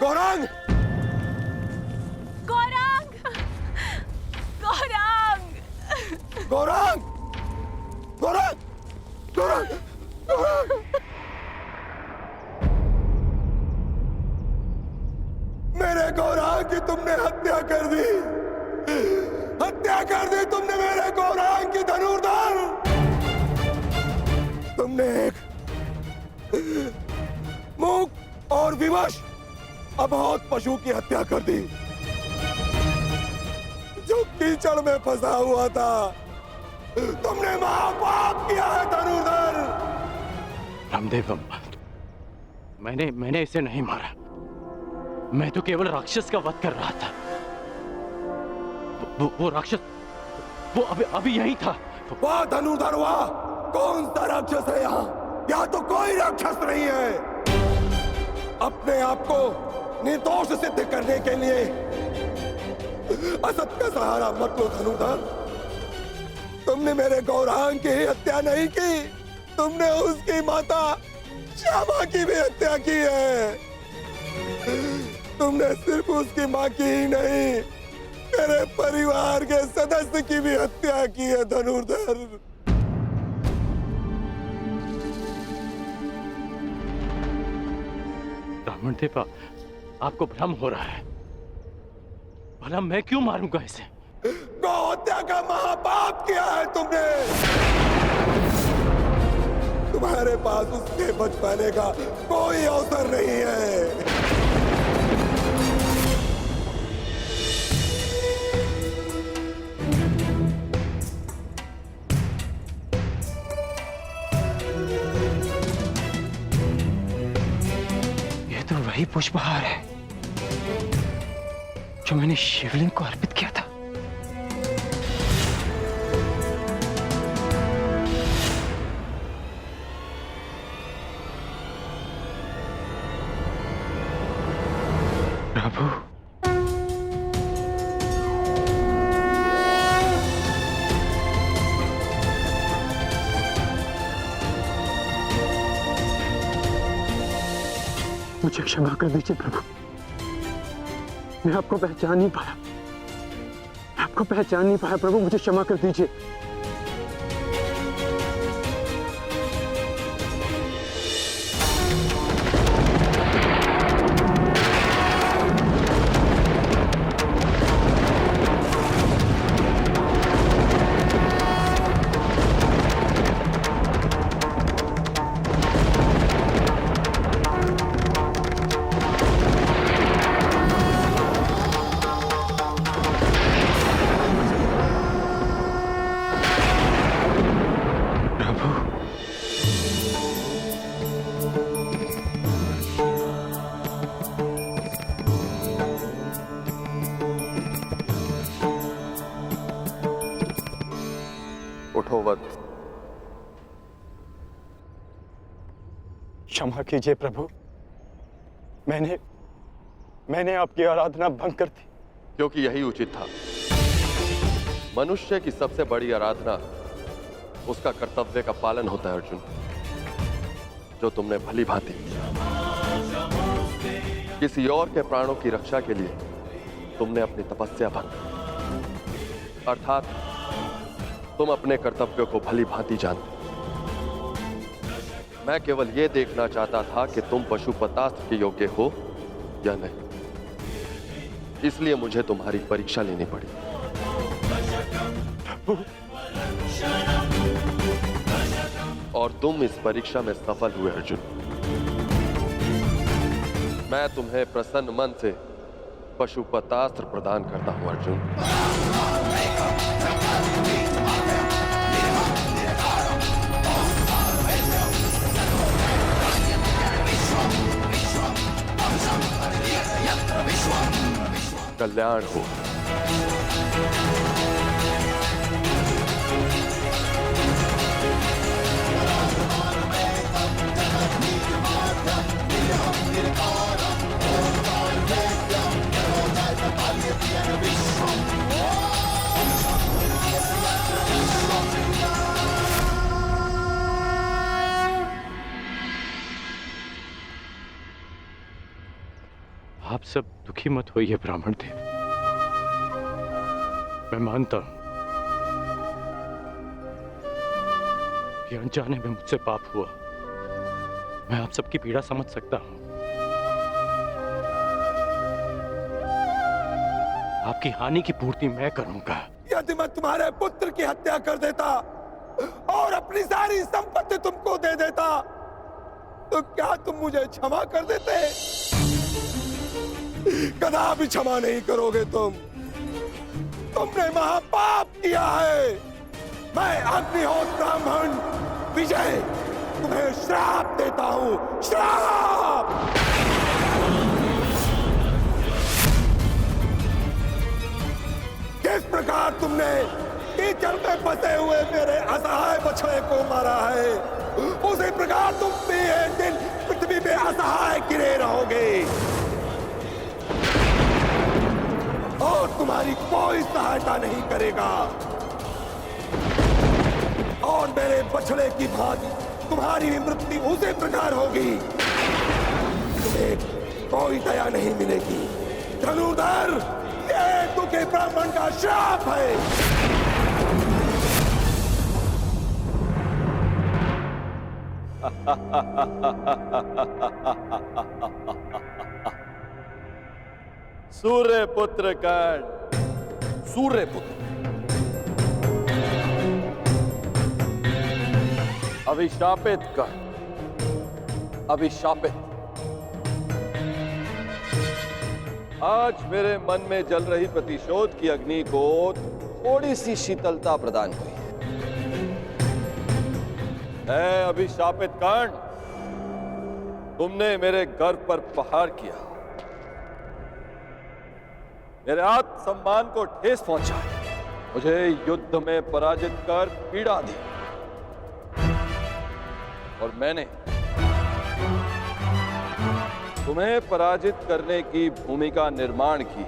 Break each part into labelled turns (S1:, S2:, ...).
S1: गौरांग!
S2: गौरांग! गौरांग!
S1: गौरांग! गौरांग! गौरांग! गौरांग! मेरे गौरांग की तुमने हत्या कर दी। हत्या कर दी तुमने मेरे गौरांग की धनुर्धर। तुमने एक मूक और विवश अबोध पशु की हत्या कर दी, जो कीचड़ में फंसा हुआ था। तुमने महापाप किया है धनुर्धर।
S3: रामदेव, मैंने इसे नहीं मारा। मैं तो केवल राक्षस का वध कर रहा था। वो राक्षस वो अभी यही था।
S1: वाह धनुर्धर वाह! कौन सा राक्षस है यहाँ तो कोई राक्षस नहीं है। अपने आप को निर्दोष सिद्ध करने के लिए असत का सहारा मत लो धनुर्धर। तुमने मेरे गौरांग की हत्या नहीं की, तुमने उसकी माता श्यामा की भी हत्या की है। तुमने सिर्फ उसकी मां की ही नहीं, मेरे परिवार के सदस्य की भी हत्या की है धनुर्धर।
S3: ब्राह्मण देवा, आपको भ्रम हो रहा है। भला मैं क्यों मारूंगा इसे?
S1: गौ हत्या का महापाप किया है तुमने। तुम्हारे पास उसके बच पाने का कोई अवसर नहीं है।
S3: तो वही पुष्पहार है जो मैंने शिवलिंग को अर्पित किया था। प्रभु, मुझे क्षमा कर दीजिए प्रभु। मैं आपको पहचान नहीं पाया। प्रभु, मुझे क्षमा कर दीजिए।
S1: उठो वध।
S4: क्षमा कीजिए प्रभु, मैंने आपकी आराधना भंग कर दी।
S5: क्योंकि यही उचित था। मनुष्य की सबसे बड़ी आराधना उसका कर्तव्य का पालन होता है अर्जुन, जो तुमने भली भांति किसी और के प्राणों की रक्षा के लिए तुमने अपनी तपस्या भंग, अर्थात तुम अपने कर्तव्यों को भली भांति जानते। मैं केवल यह देखना चाहता था कि तुम पशुपतास्त्र के योग्य हो या नहीं, इसलिए मुझे तुम्हारी परीक्षा लेनी पड़ी। और तुम इस परीक्षा में सफल हुए अर्जुन। मैं तुम्हें प्रसन्न मन से पशुपतास्त्र प्रदान करता हूं अर्जुन। कल्याण हो।
S3: आप सब दुखी मत होइए ब्राह्मण देव। मैं मानता हूं कि अनजाने में मुझसे पाप हुआ। मैं आप सबकी पीड़ा समझ सकता हूं। आपकी हानि की पूर्ति मैं करूंगा।
S1: यदि मैं तुम्हारे पुत्र की हत्या कर देता और अपनी सारी संपत्ति तुमको दे देता तो क्या तुम मुझे क्षमा कर देते? कदापि क्षमा नहीं करोगे तुम। तुमने महापाप किया है। मैं अग्निहोत्र ब्राह्मण विजय तुम्हें श्राप देता हूं। श्राप! जिस प्रकार तुमने कीचड़ में फंसे हुए मेरे असहाय बछड़े को मारा है, उसी प्रकार तुम भी एक दिन पृथ्वी पे असहाय गिरे रहोगे और तुम्हारी कोई सहायता नहीं करेगा। और मेरे बछड़े की भांति तुम्हारी भी मृत्यु उसी प्रकार होगी। तुम्हें कोई दया नहीं मिलेगी। धनुर्धर, ये दुखी ब्राह्मण का श्राप है।
S5: सूर्य पुत्र कर्ण, सूर्य पुत्र, अभिशापित कर्ण, अभिशापित। आज मेरे मन में जल रही प्रतिशोध की अग्नि को थोड़ी सी शीतलता प्रदान हुई है। अभिशापित कर्ण, तुमने मेरे गर्व पर प्रहार किया, मेरे आत्मसम्मान को ठेस पहुंचा, मुझे युद्ध में पराजित कर पीड़ा दी और मैंने तुम्हें पराजित करने की भूमिका निर्माण की।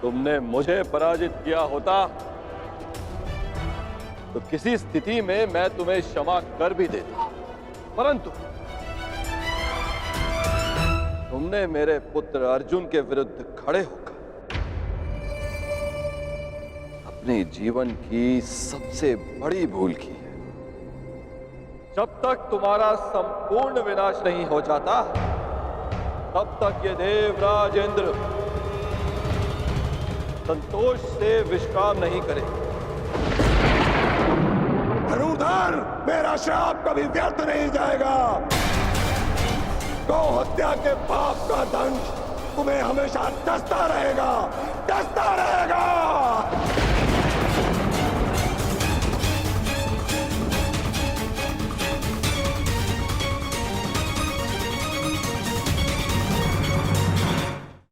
S5: तुमने मुझे पराजित किया होता तो किसी स्थिति में मैं तुम्हें क्षमा कर भी देता, परंतु तुमने मेरे पुत्र अर्जुन के विरुद्ध खड़े होकर अपने जीवन की सबसे बड़ी भूल की है। जब तक तुम्हारा संपूर्ण विनाश नहीं हो जाता, तब तक ये देवराज इंद्र संतोष से विश्राम नहीं करेगा।
S1: धनुर्धर, मेरा श्राप कभी व्यर्थ नहीं जाएगा। गौ हत्या के पाप का दंड तुम्हें हमेशा डसता रहेगा, डसता रहेगा।